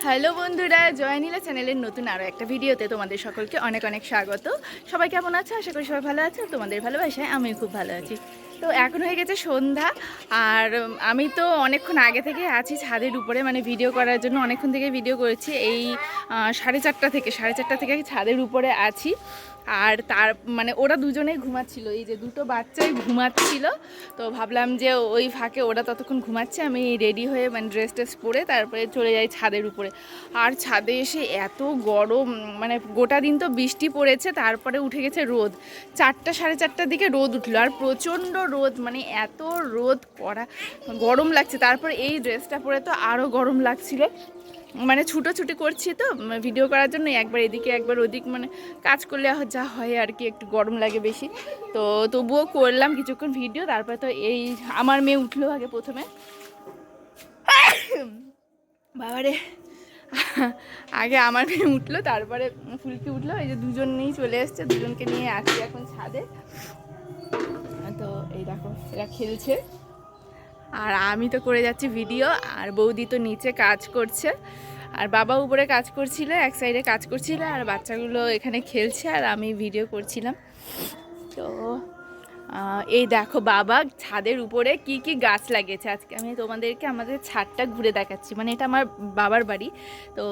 Hello বন্ধুরা, জয়নীলা চ্যানেলের নতুন আরও একটা ভিডিওতে তোমাদের সকলকে অনেক অনেক স্বাগত। সবাই কেমন আছো? আশা করি সবাই ভালো আছো। তোমাদের ভালোবাসায় আমিও খুব ভালো আছি। তো এখন হয়ে গেছে সন্ধ্যা, আর আমি তো অনেকক্ষণ আগে থেকে আছি ছাদের উপরে, মানে ভিডিও করার জন্য অনেকক্ষণ থেকে ভিডিও করেছি। এই 4:30 থেকে ছাদের উপরে আছি। আর তার মানে ওরা দুজনেই ঘুমাচ্ছিল, এই যে দুটো বাচ্চাই ঘুমাচ্ছিল। তো ভাবলাম যে ওই ফাঁকে ওরা ততক্ষণ ঘুমাচ্ছে, আমি রেডি হয়ে মানে ড্রেস ট্রেস পরে তারপরে চলে যাই ছাদের উপরে। আর ছাদে এসে এত গরম, মানে গোটা দিন তো বৃষ্টি পড়েছে, তারপরে উঠে গেছে রোদ। 4:30 দিকে রোদ উঠলো, আর প্রচণ্ড রোদ, মানে এত রোদ করা, গরম লাগছে। তারপর এই ড্রেসটা পরে তো আরও গরম লাগছিল, মানে ছুটোছুটি করছি তো ভিডিও করার জন্য, একবার এদিকে একবার ওদিক, মানে কাজ করলে যা হয় আর কি, একটু গরম লাগে বেশি। তো তবুও করলাম কিছুক্ষণ ভিডিও। তারপরে তো এই আমার মেয়ে উঠলো আগে প্রথমে, বাবারে, আগে আমার মেয়ে উঠলো, তারপরে ফুলকি উঠলো। এই যে দুজন নিয়েই চলে এসছে, দুজনকে নিয়ে আছি এখন ছাদে। তো এই দেখো এরা খেলছে, আর আমি তো করে যাচ্ছি ভিডিও, আর বৌদি তো নিচে কাজ করছে, আর বাবা উপরে কাজ করছিল, এক সাইডে কাজ করছিল, আর বাচ্চাগুলো এখানে খেলছে, আর আমি ভিডিও করছিলাম। তো এই দেখো বাবা ছাদের উপরে কি কি গাছ লাগিয়েছে। আজকে আমি তোমাদেরকে আমাদের ছাদটা ঘুরে দেখাচ্ছি, মানে এটা আমার বাবার বাড়ি। তো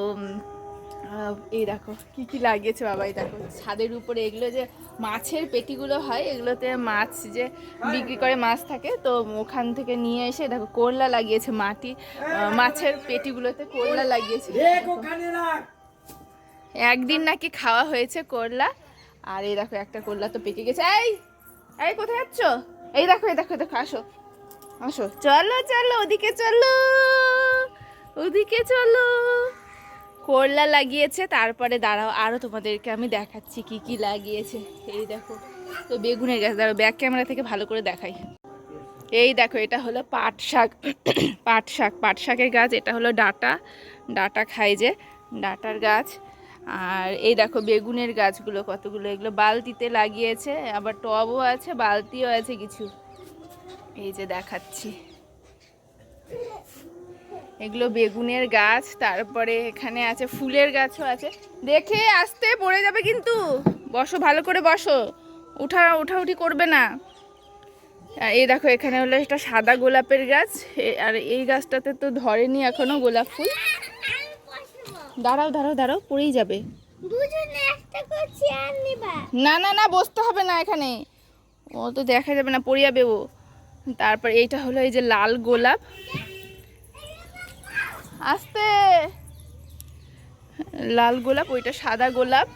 এই দেখো কি কি লাগিয়েছে বাবা। এই দেখো ছাদের উপরে এগুলো যে মাছের পেটিগুলো হয়, এগুলোতে মাছ যে বিক্রি করে মাছ থাকে, তো ওখান থেকে নিয়ে এসে দেখো করলা লাগিয়েছে, মাছের পেটিগুলোতে করলা লাগিয়েছে। একদিন নাকি খাওয়া হয়েছে করলা। আর এই দেখো একটা করলা তো পেকে গেছে। এই কোথায় যাচ্ছ? এই দেখো আসো আসো, চলো চলো ওদিকে চলো, ওদিকে চলো। করলা লাগিয়েছে, তারপরে দাঁড়াও আরও তোমাদেরকে আমি দেখাচ্ছি কি কি লাগিয়েছে। এই দেখো তো বেগুনের গাছ, দাঁড়াও ব্যাক ক্যামেরা থেকে ভালো করে দেখাই। এই দেখো এটা হলো পাট শাক, পাট শাকের গাছ। এটা হলো ডাটা খাই যে, ডাটার গাছ। আর এই দেখো বেগুনের গাছগুলো কতগুলো, এগুলো বালতিতে লাগিয়েছে, আবার টবও আছে, বালতিও আছে কিছু। এই যে দেখাচ্ছি, এগুলো বেগুনের গাছ। তারপরে এখানে আছে ফুলের গাছও আছে, দেখে আসতে পড়ে যাবে কিন্তু, বসো ভালো করে বসো, উঠাউঠি করবে না। এই দেখো এখানে হলো একটা সাদা গোলাপের গাছ, আর এই গাছটাতে তো ধরেনি এখনো গোলাপ ফুল। দাঁড়াও পড়েই যাবে। না না না, বসতে হবে না এখানে, ও তো দেখা যাবে না, পড়ে যাবে ও। তারপর এইটা হলো এই যে লাল গোলাপ, আস্তে, লাল গোলাপ, ওইটা সাদা গোলাপ।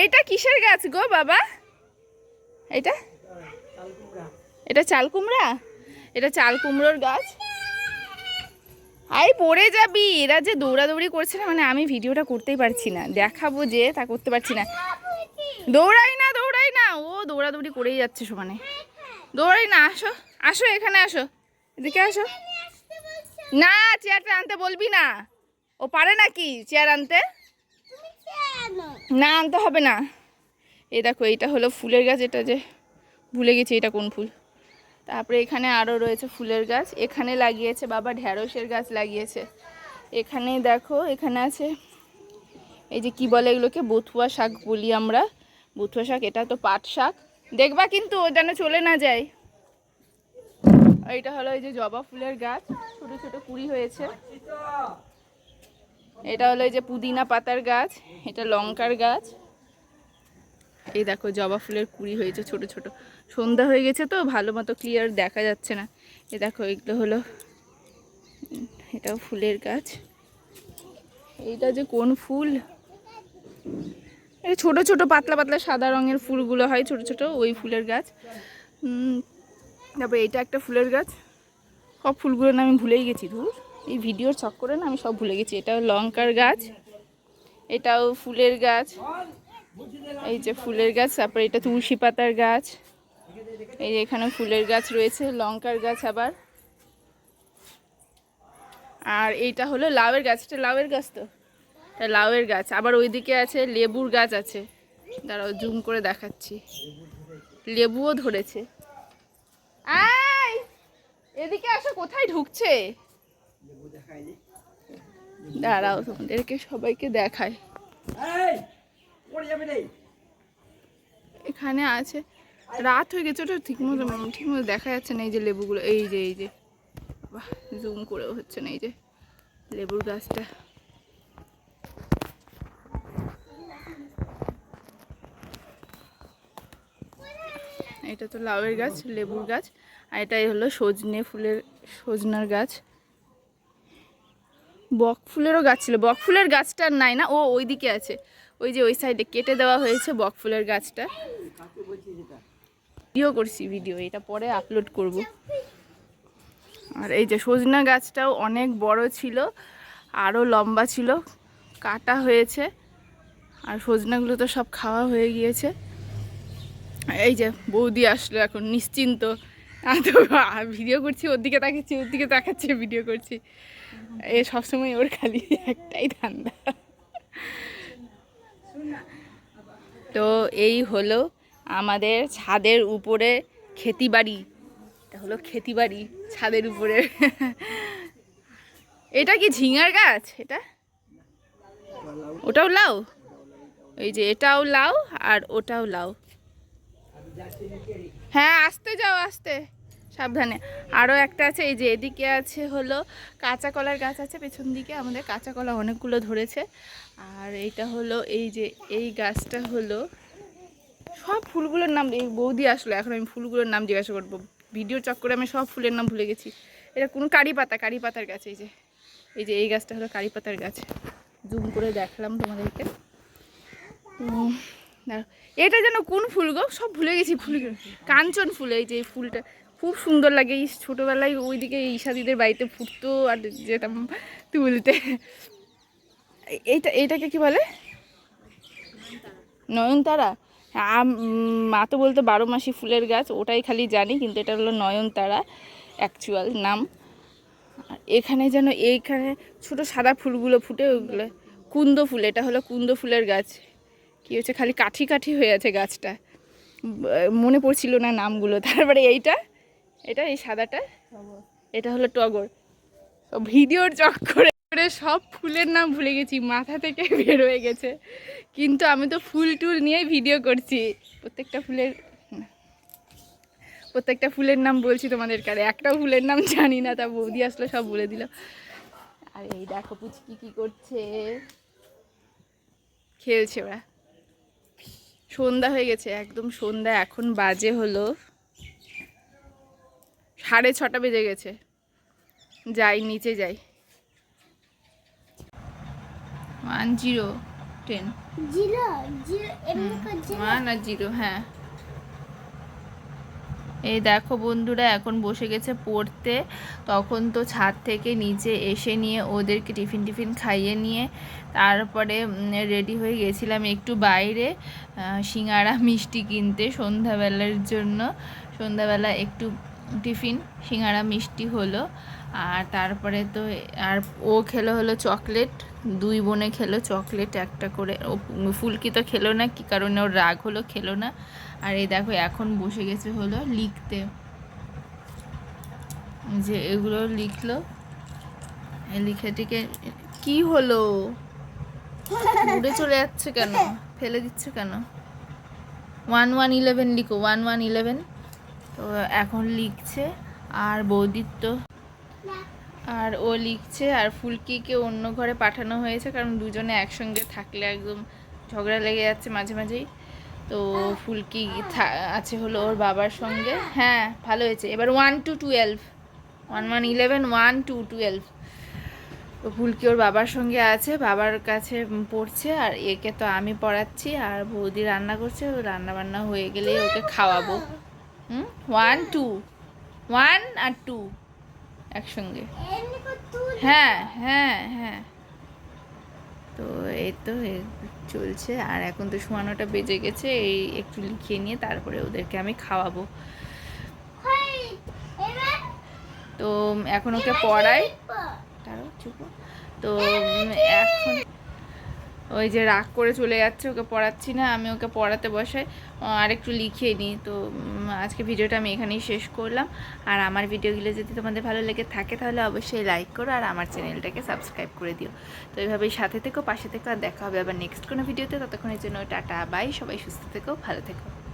এইটা কিসের গাছ গো বাবা? এটা চাল কুমড়া, এটা চাল কুমড়োর গাছ। আই পড়ে যাবি, এরা যে দৌড়াদৌড়ি করছে না, মানে আমি ভিডিওটা করতেই পারছি না, দেখাবো যে তা করতে পারছি না। দৌড়াই না, ও দৌড়াদৌড়ি করেই যাচ্ছে সমানে। দৌড়াই না, আসো আসো, এখানে আসো, এদিকে আসো। না, চেয়ারটা আনতে বলবি না, ও পারে নাকি চেয়ার আনতে? না, আনতে হবে না। এই দেখো এইটা হলো ফুলের গাছ, এটা যে ভুলে গেছি এটা কোন ফুল। তারপরে এখানে আরও রয়েছে ফুলের গাছ, এখানে লাগিয়েছে বাবা ঢ্যাঁড়সের গাছ লাগিয়েছে। এখানে দেখো এখানে আছে এই যে কি বলে এগুলোকে, বথুয়া শাক বলি আমরা, বথুয়া শাক। এটা তো পাট শাক, দেখবা কিন্তু ও যেন চলে না যায়। এইটা হলো এই যে জবা ফুলের গাছ, ছোট ছোট কুড়ি হয়েছে। এটা হলো এই যে পুদিনা পাতার গাছ, এটা লঙ্কার গাছ। এই দেখো জবা ফুলের কুড়ি হয়েছে ছোট ছোট, সন্ধ্যা হয়ে গেছে তো ভালো মতো ক্লিয়ার দেখা যাচ্ছে না। এই দেখো এগুলো হলো, এটাও ফুলের গাছ। এইটা যে কোন ফুল, এই ছোট ছোট পাতলা পাতলা সাদা রঙের ফুলগুলো হয় ছোট ছোট, ওই ফুলের গাছ। তারপরে এইটা একটা ফুলের গাছ, সব ফুলগুলোর নাম আমি ভুলেই গেছি, ধুর এই ভিডিওর চক্করে না আমি সব ভুলে গেছি। এটাও লঙ্কার গাছ, এটাও ফুলের গাছ, এই যে ফুলের গাছ। তারপরে এটা তুলসী পাতার গাছ, এই যে এখানে ফুলের গাছ রয়েছে, লঙ্কার গাছ আবার। আর এইটা হলো লাউয়ের গাছ, এটা লাউয়ের গাছ তো, এটা লাউয়ের গাছ। আবার ওইদিকে আছে লেবুর গাছ আছে, দাঁড়াও জুম করে দেখাচ্ছি, লেবুও ধরেছে। আয় এদিকে আসো, কোথায় ঢুকছে? দাঁড়াও তোমাদেরকে সবাইকে দেখায়। এখানে আছে, রাত হয়ে গেছে, ওটা ঠিকমতো দেখা যাচ্ছে না। এই যে লেবুগুলো, এই যে জুম করেও হচ্ছে না, এই যে লেবুর গাছটা। এটা তো লাউয়ের গাছ, লেবুর গাছ, আর এটাই হলো সজনার গাছ। বক ফুলেরও গাছ ছিল, বক ফুলের গাছটা নাই না, ওইদিকে আছে, ওই যে ওই সাইডে কেটে দেওয়া হয়েছে বক ফুলের গাছটা। ভিডিও এটা পরে আপলোড করব। আর এই যে সজনা গাছটাও অনেক বড় ছিল, আরও লম্বা ছিল, কাটা হয়েছে, আর সজনাগুলো তো সব খাওয়া হয়ে গিয়েছে। এই যে বৌদি আসলো এখন নিশ্চিন্ত, তো ভিডিও করছি, ওর দিকে তাকাচ্ছি ভিডিও করছি। এ সবসময় ওর খালি একটাই ধান্দা। তো এই হলো আমাদের ছাদের উপরে ক্ষেতিবাড়ি, এটা হলো ক্ষেতিবাড়ি ছাদের উপরে। এটা কি ঝিঙার গাছ? এটা ওটাও লাউ, এই যে এটাও লাউ আর ওটাও লাউ। হ্যাঁ আস্তে যাও, আস্তে সাবধানে। আরও একটা আছে, এই যে এদিকে আছে হলো কাঁচা কলার গাছ আছে পেছন দিকে, আমাদের কাঁচা কলা অনেকগুলো ধরেছে। আর এইটা হলো এই যে এই গাছটা হলো, সব ফুলগুলোর নাম এই বৌদি আসলো, এখন আমি ফুলগুলোর নাম জিজ্ঞাসা করবো, ভিডিওর চক্করে আমি সব ফুলের নাম ভুলে গেছি। এটা কোন কারি পাতার গাছ, এই যে এই গাছটা হলো কারি পাতার গাছ, জুম করে দেখলাম তোমাদেরকে। এটা যেন কোন ফুল গো, সব ভুলে গেছি ফুলগুলো। কাঞ্চন ফুল, এই যে ফুলটা খুব সুন্দর লাগে, এই ছোটোবেলায় ওইদিকে ঈশাদিদের বাড়িতে ফুটতো আর যেতাম তুলতে। এইটাকে কি বলে? নয়নতারা। মা তো বলতো 12 মাসি ফুলের গাছ, ওটাই খালি জানি, কিন্তু এটা হলো নয়নতারা অ্যাকচুয়াল নাম। আর এখানে যেন এইখানে ছোট সাদা ফুলগুলো ফুটে, ওইগুলো কুন্দ ফুল, এটা হলো কুন্দ ফুলের গাছ। কি হচ্ছে, খালি কাঠি হয়ে আছে গাছটা, মনে পড়ছিল না নামগুলো। তারপরে এটা এই সাদাটা, এটা হলো টগর। ভিডিওর চক্করে সব ফুলের নাম ভুলে গেছি, মাথা থেকে বের হয়ে গেছে। কিন্তু আমি তো ফুল টুল নিয়েই ভিডিও করছি, প্রত্যেকটা ফুলের নাম বলছি তোমাদের কাছে, একটাও ফুলের নাম জানি না, তা বৌদি আসলে সব বলে দিল। আর এই দেখো পুচকি কি করছে, খেলছে ওরা। সন্ধ্যা হয়ে গেছে, একদম সন্ধ্যা, এখন বাজে হলো 6:30 বেজে গেছে। যাই নিচে যাই। 10 10 1 আর 0, হ্যাঁ। এই দেখো বন্ধুরা এখন বসে গেছে পড়তে, তখন তো ছাদ থেকে নিচে এসে নিয়ে ওদেরকে টিফিন খাইয়ে নিয়ে তারপরে রেডি হয়ে গেছিলাম একটু বাইরে সিঙ্গাড়া মিষ্টি কিনতে সন্ধ্যাবেলার জন্য। সন্ধ্যাবেলা একটু টিফিন সিঙ্গাড়া মিষ্টি হলো, আর তারপরে তো আর ও খেলো হলো চকলেট, 2 বোনে খেলো চকলেট একটা করে। ও ফুলকি তো খেলো না, কি কারণে ওর রাগ হলো, খেলো না। আর এই দেখো এখন বসে গেছে হলো লিখতে, যে এগুলো লিখলো, লিখে টিকে কি হলো, উড়ে চলে যাচ্ছে কেন, ফেলে দিচ্ছে কেন? 1 1 11 লিখো, 1 1 11। তো এখন লিখছে, আর বৌদির তো, আর ও লিখছে, আর ফুলকিকে অন্য ঘরে পাঠানো হয়েছে, কারণ দুজনে একসঙ্গে থাকলে একদম ঝগড়া লেগে যাচ্ছে মাঝে মাঝেই। তো ফুলকি আছে হলো ওর বাবার সঙ্গে। হ্যাঁ ভালো হয়েছে, এবার 1 to 12, 1 1 11 1 2 12। তো ফুলকি ওর বাবার সঙ্গে আছে, বাবার কাছে পড়ছে, আর একে তো আমি পড়াচ্ছি, আর বৌদি রান্না করছে, রান্না বান্না হয়ে গেলেই ওকে খাওয়াবো। 1 2 1 আর 2 একসঙ্গে। হ্যাঁ হ্যাঁ হ্যাঁ। তো এই তো চলছে, আর এখন তো 9:15 বেজে গেছে, এই একটু লিখিয়ে নিয়ে তারপরে ওদেরকে আমি খাওয়াবো। তো এখন ওকে পড়াই, তারও চুপ। তো এখন ওই যে রাগ করে চলে যাচ্ছে, ওকে পড়াচ্ছি না, আমি ওকে পড়াতে বসাই আর একটু লিখিয়ে নিই। তো আজকে ভিডিওটা আমি এখানেই শেষ করলাম। আর আমার ভিডিওগুলো যদি তোমাদের ভালো লেগে থাকে তাহলে অবশ্যই লাইক করো আর আমার চ্যানেলটাকে সাবস্ক্রাইব করে দিও। তো এইভাবেই সাথে থেকো, পাশে থেকো, আর দেখা হবে আবার নেক্সট কোনো ভিডিওতে। ততক্ষণের জন্য টাটা বাই, সবাই সুস্থ থেকো, ভালো থেকো।